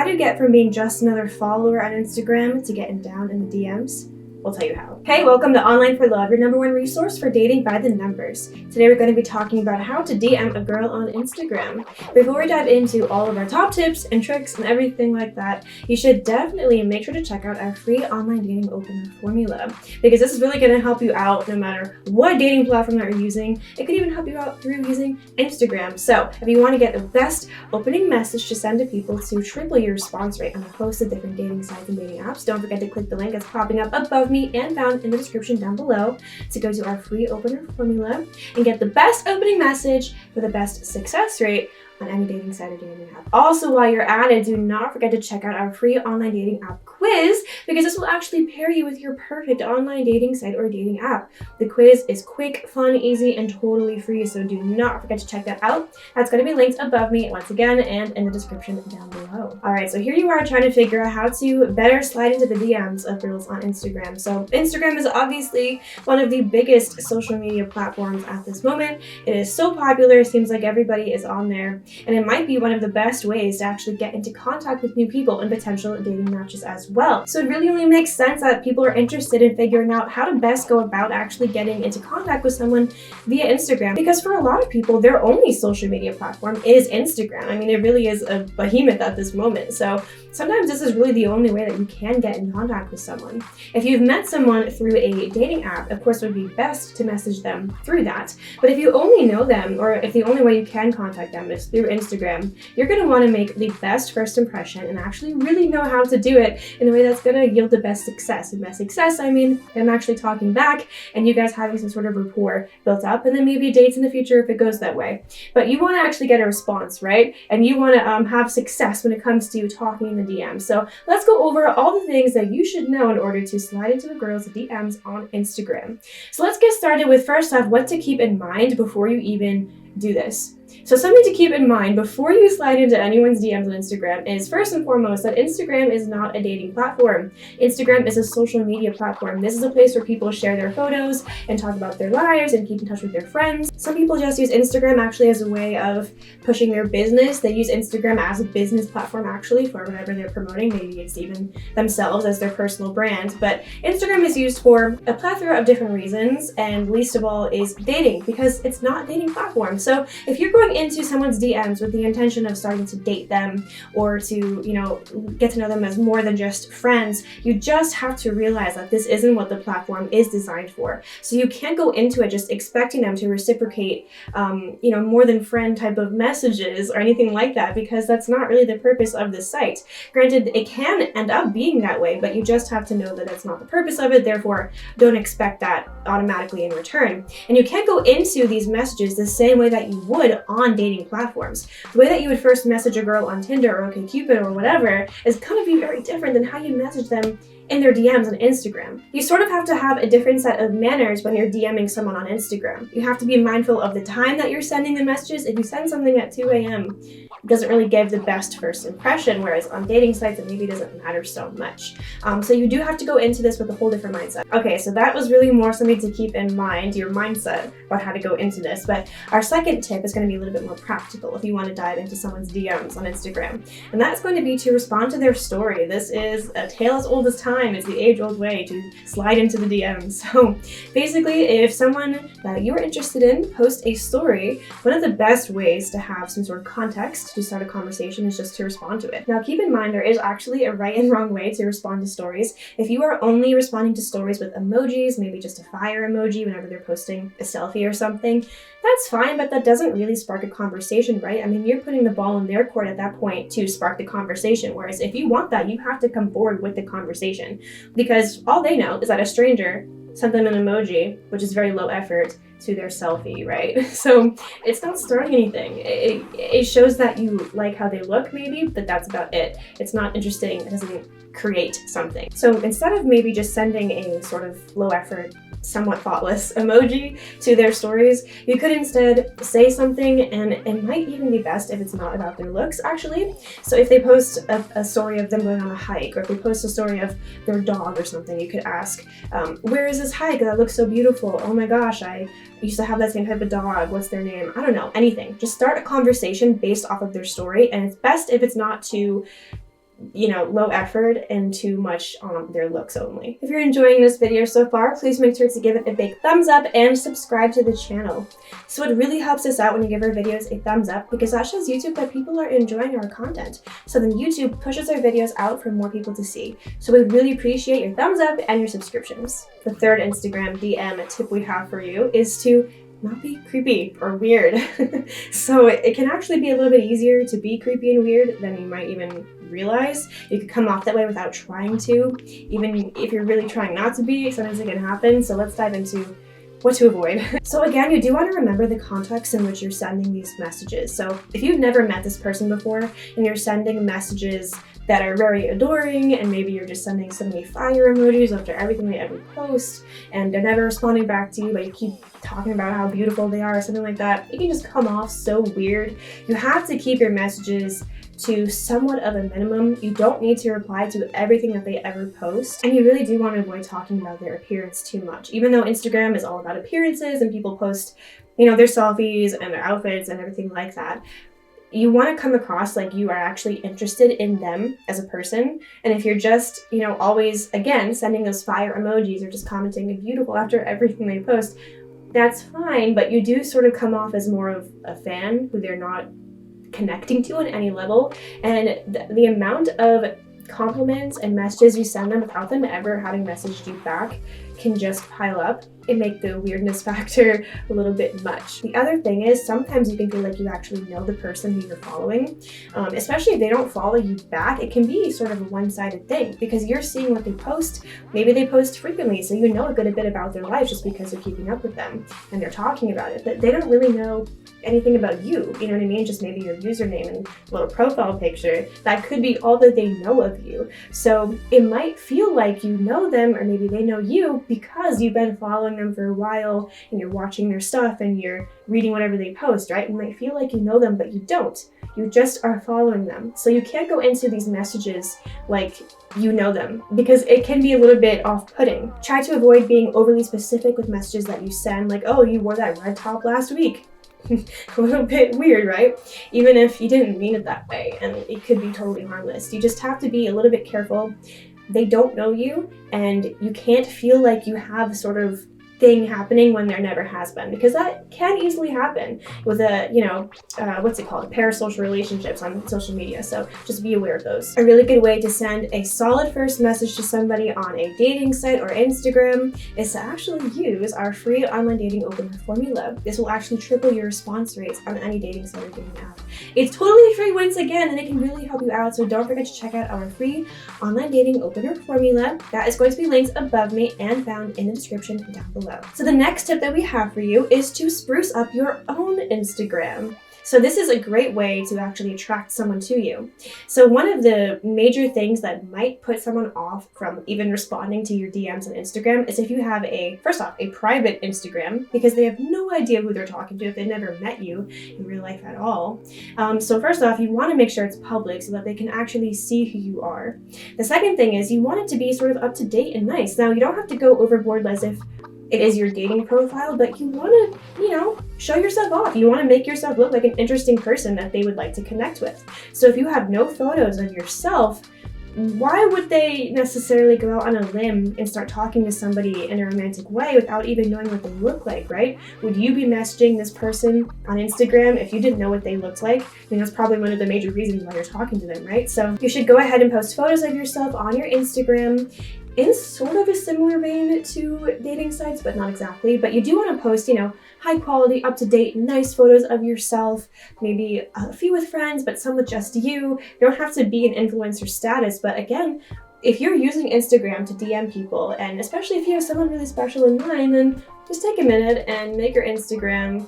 How do you get from being just another follower on Instagram to getting down in the DMs? We'll tell you how. Hey, welcome to Online for Love, your #1 resource for dating by the numbers. Today we're going to be talking about how to DM a girl on Instagram. Before we dive into all of our top tips and tricks and everything like that, you should definitely make sure to check out our free online dating opener formula, because this is really going to help you out no matter what dating platform that you're using. It could even help you out through using Instagram. So if you want to get the best opening message to send to people to triple your response rate on a host of different dating sites and dating apps, don't forget to click the link that's popping up above me and found in the description down below to go to our free opener formula and get the best opening message for the best success rate on any dating site or dating app. Also, while you're at it, do not forget to check out our free online dating app quiz, because this will actually pair you with your perfect online dating site or dating app. The quiz is quick, fun, easy, and totally free, so do not forget to check that out. That's going to be linked above me once again and in the description down below. Alright, so here you are trying to figure out how to better slide into the DMs of girls on Instagram. So Instagram is obviously one of the biggest social media platforms at this moment. It is so popular, it seems like everybody is on there. And it might be one of the best ways to actually get into contact with new people and potential dating matches as well. So it really only makes sense that people are interested in figuring out how to best go about actually getting into contact with someone via Instagram. Because for a lot of people, their only social media platform is Instagram. I mean, it really is a behemoth at this moment. So sometimes this is really the only way that you can get in contact with someone. If you've met someone through a dating app, of course it would be best to message them through that. But if you only know them, or if the only way you can contact them is through Instagram, you're going to want to make the best first impression and actually really know how to do it in a way that's going to yield the best success. And by success, I mean them actually talking back and you guys having some sort of rapport built up, and then maybe dates in the future if it goes that way. But you want to actually get a response, right? And you want to have success when it comes to talking in the DMs. So let's go over all the things that you should know in order to slide into a girl's DMs on Instagram. So let's get started with, first off, what to keep in mind before you even do this. So something to keep in mind before you slide into anyone's DMs on Instagram is, first and foremost, that Instagram is not a dating platform. Instagram is a social media platform. This is a place where people share their photos and talk about their lives and keep in touch with their friends. Some people just use Instagram actually as a way of pushing their business. They use Instagram as a business platform actually for whatever they're promoting. Maybe it's even themselves as their personal brand. But Instagram is used for a plethora of different reasons, and least of all is dating, because it's not a dating platform. So if you're going into someone's DMs with the intention of starting to date them or to, get to know them as more than just friends, you just have to realize that this isn't what the platform is designed for. So you can't go into it just expecting them to reciprocate, more than friend type of messages or anything like that, because that's not really the purpose of the site. Granted, it can end up being that way, but you just have to know that that's not the purpose of it. Therefore, don't expect that automatically in return. And you can't go into these messages the same way that you would on dating platforms. The way that you would first message a girl on Tinder or OkCupid or whatever is going to be very different than how you message them in their DMs on Instagram. You sort of have to have a different set of manners when you're DMing someone on Instagram. You have to be mindful of the time that you're sending the messages. If you send something at 2 a.m., it doesn't really give the best first impression, whereas on dating sites it maybe doesn't matter so much. So you do have to go into this with a whole different mindset. Okay, so that was really more something to keep in mind, your mindset about how to go into this. But our second tip is going to be a little bit more practical if you want to dive into someone's DMs on Instagram. And that's going to be to respond to their story. This is a tale as old as time. It's the age-old way to slide into the DMs. So basically, if someone that you're interested in posts a story, one of the best ways to have some sort of context to start a conversation is just to respond to it. Now, keep in mind, there is actually a right and wrong way to respond to stories. If you are only responding to stories with emojis, maybe just a fire emoji whenever they're posting a selfie or something, that's fine, but that doesn't really spark a conversation, right? I mean, you're putting the ball in their court at that point to spark the conversation, whereas if you want that, you have to come forward with the conversation, because all they know is that a stranger sent them an emoji, which is very low effort, to their selfie, right? So it's not starting anything. It shows that you like how they look maybe, but that's about it. It's not interesting. It doesn't create something. So instead of maybe just sending a sort of low effort, somewhat thoughtless emoji to their stories, you could instead say something, and it might even be best if it's not about their looks actually. So if they post a story of them going on a hike, or if they post a story of their dog or something, you could ask, where is this hike? That looks so beautiful. Oh my gosh, I used to have that same type of dog. What's their name? I don't know, anything. Just start a conversation based off of their story, and it's best if it's not to low effort and too much on their looks only. If you're enjoying this video so far, please make sure to give it a big thumbs up and subscribe to the channel. So it really helps us out when you give our videos a thumbs up, because that shows YouTube that people are enjoying our content. So then YouTube pushes our videos out for more people to see. So we really appreciate your thumbs up and your subscriptions. The third Instagram DM tip we have for you is to not be creepy or weird. So it can actually be a little bit easier to be creepy and weird than you might even realize. You could come off that way without trying to. Even if you're really trying not to be, sometimes it can happen. So let's dive into what to avoid. So again, you do want to remember the context in which you're sending these messages. So if you've never met this person before and you're sending messages that are very adoring, and maybe you're just sending so many fire emojis after everything they ever post, and they're never responding back to you, but you keep talking about how beautiful they are or something like that, it can just come off so weird. You have to keep your messages to somewhat of a minimum. You don't need to reply to everything that they ever post, and you really do want to avoid talking about their appearance too much. Even though Instagram is all about appearances and people post, their selfies and their outfits and everything like that, you want to come across like you are actually interested in them as a person. And if you're just, always, again, sending those fire emojis or just commenting beautiful after everything they post, that's fine, but you do sort of come off as more of a fan who they're not connecting to on any level. And the amount of compliments and messages you send them without them ever having messaged you back can just pile up and make the weirdness factor a little bit much. The other thing is, sometimes you can feel like you actually know the person who you're following, especially if they don't follow you back. It can be sort of a one-sided thing because you're seeing what they post. Maybe they post frequently, so you know a good bit about their life just because you're keeping up with them and they're talking about it, but they don't really know anything about you, you know what I mean? Just maybe your username and little profile picture. That could be all that they know of you. So it might feel like you know them, or maybe they know you because you've been following them for a while and you're watching their stuff and you're reading whatever they post, right? You might feel like you know them, but you don't. You just are following them. So you can't go into these messages like you know them, because it can be a little bit off-putting. Try to avoid being overly specific with messages that you send, like, oh, you wore that red top last week. A little bit weird, right? Even if you didn't mean it that way, and it could be totally harmless. You just have to be a little bit careful. They don't know you, and you can't feel like you have sort of thing happening when there never has been, because that can easily happen with parasocial relationships on social media. So just be aware of those. A really good way to send a solid first message to somebody on a dating site or Instagram is to actually use our free online dating opener formula. This will actually triple your response rates on any dating site or dating app. It's totally free once again, and it can really help you out. So don't forget to check out our free online dating opener formula. That is going to be linked above me and found in the description down below. So the next tip that we have for you is to spruce up your own Instagram. So this is a great way to actually attract someone to you. So one of the major things that might put someone off from even responding to your DMs on Instagram is if you have first off, a private Instagram, because they have no idea who they're talking to if they never met you in real life at all. So first off, you want to make sure it's public so that they can actually see who you are. The second thing is you want it to be sort of up to date and nice. Now, you don't have to go overboard as if it is your dating profile, but you want to, show yourself off. You want to make yourself look like an interesting person that they would like to connect with. So if you have no photos of yourself, why would they necessarily go out on a limb and start talking to somebody in a romantic way without even knowing what they look like, right? Would you be messaging this person on Instagram if you didn't know what they looked like? I mean, that's probably one of the major reasons why you're talking to them, right? So you should go ahead and post photos of yourself on your Instagram in sort of a similar vein to dating sites, but not exactly. But you do want to post, high quality, up-to-date, nice photos of yourself, maybe a few with friends, but some with just you. You don't have to be an influencer status, but again, if you're using Instagram to DM people, and especially if you have someone really special in mind, then just take a minute and make your Instagram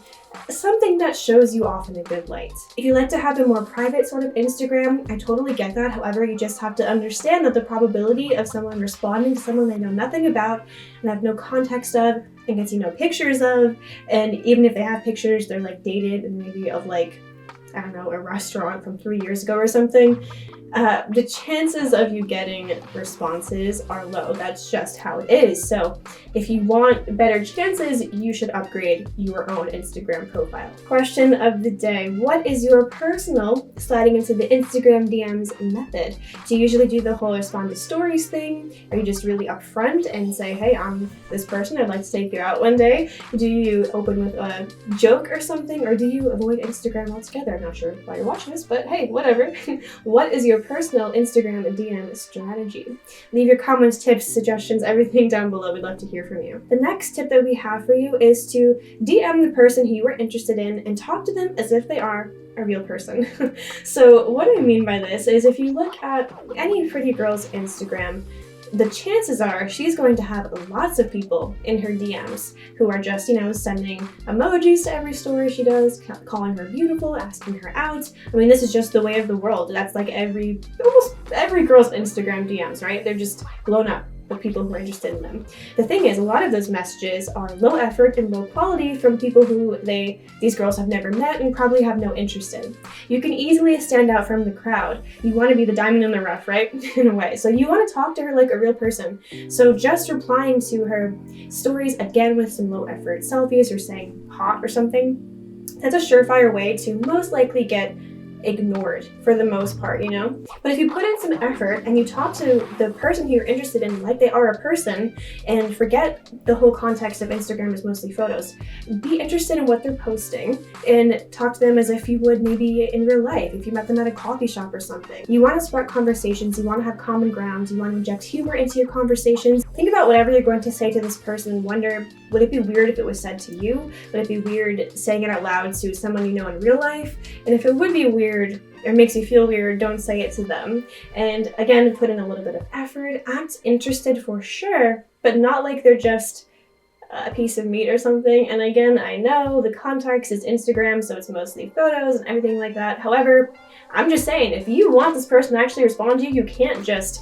something that shows you off in a good light. If you like to have a more private sort of Instagram, I totally get that. However, you just have to understand that the probability of someone responding to someone they know nothing about and have no context of and get to know pictures of, and even if they have pictures, they're like dated and maybe of a restaurant from 3 years ago or something. the chances of you getting responses are low. That's just how it is. So if you want better chances, you should upgrade your own Instagram profile. Question of the day: what is your personal sliding into the Instagram DMs method? Do you usually do the whole respond to stories thing? Are you just really upfront and say, hey, I'm this person, I'd like to take you out one day? Do you open with a joke or something, or do you avoid Instagram altogether? I'm not sure why you're watching this, but hey, whatever. What is your personal Instagram DM strategy? Leave your comments, tips, suggestions, everything down below. We'd love to hear from you. The next tip that we have for you is to DM the person who you are interested in and talk to them as if they are a real person. So what I mean by this is, if you look at any pretty girl's Instagram, the chances are she's going to have lots of people in her DMs who are just, sending emojis to every story she does, calling her beautiful, asking her out. I mean, this is just the way of the world. That's like almost every girl's Instagram DMs, right? They're just blown up with people who are interested in them. The thing is, a lot of those messages are low effort and low quality from people who these girls have never met and probably have no interest in. You can easily stand out from the crowd. You want to be the diamond in the rough, right? In a way. So you want to talk to her like a real person. So just replying to her stories, again with some low effort selfies or saying hot or something, that's a surefire way to most likely get ignored for the most part, But if you put in some effort and you talk to the person who you're interested in like they are a person, and forget the whole context of Instagram is mostly photos, be interested in what they're posting and talk to them as if you would maybe in real life, if you met them at a coffee shop or something. You want to spark conversations, you want to have common ground, you want to inject humor into your conversations. Think about whatever you're going to say to this person and wonder, would it be weird if it was said to you? Would it be weird saying it out loud to someone you know in real life? And if it would be weird or makes you feel weird, don't say it to them. And again, put in a little bit of effort, act interested for sure, but not like they're just a piece of meat or something. And again, I know the context is Instagram, so it's mostly photos and everything like that. However, I'm just saying, if you want this person to actually respond to you, you can't just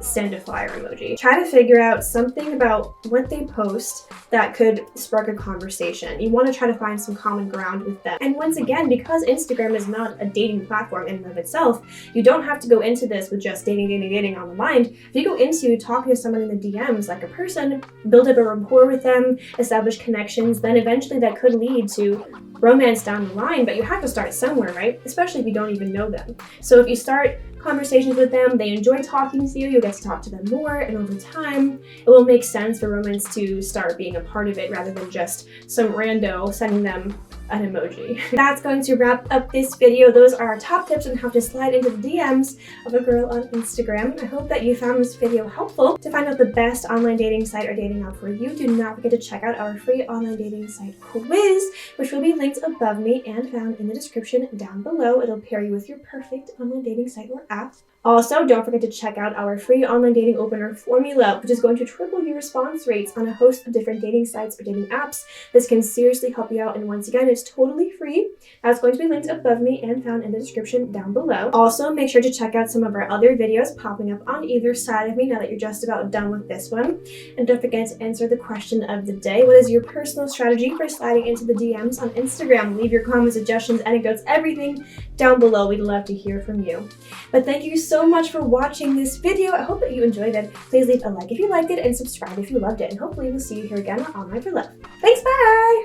send a fire emoji. Try to figure out something about what they post that could spark a conversation. You want to try to find some common ground with them. And once again, because Instagram is not a dating platform in and of itself, you don't have to go into this with just dating on the mind. If you go into talking to someone in the DMs like a person, build up a rapport with them, establish connections, then eventually that could lead to romance down the line, but you have to start somewhere, right? Especially if you don't even know them. So if you start conversations with them, they enjoy talking to you, you'll get to talk to them more, and over time, it will make sense for romance to start being a part of it rather than just some rando sending them an emoji. That's going to wrap up this video. Those are our top tips on how to slide into the DMs of a girl on Instagram. I hope that you found this video helpful. To find out the best online dating site or dating app for you, do not forget to check out our free online dating site quiz, which will be linked above me and found in the description down below. It'll pair you with your perfect online dating site or app. Also, don't forget to check out our free online dating opener formula, which is going to triple your response rates on a host of different dating sites or dating apps. This can seriously help you out, and once again, it's totally free. That's going to be linked above me and found in the description down below. Also, make sure to check out some of our other videos popping up on either side of me now that you're just about done with this one. And don't forget to answer the question of the day. What is your personal strategy for sliding into the DMs on Instagram? Leave your comments, suggestions, anecdotes, everything down below. We'd love to hear from you. But thank you so much for watching this video. I hope that you enjoyed it. Please leave a like if you liked it and subscribe if you loved it. And hopefully we'll see you here again on Online for Love. Thanks, bye!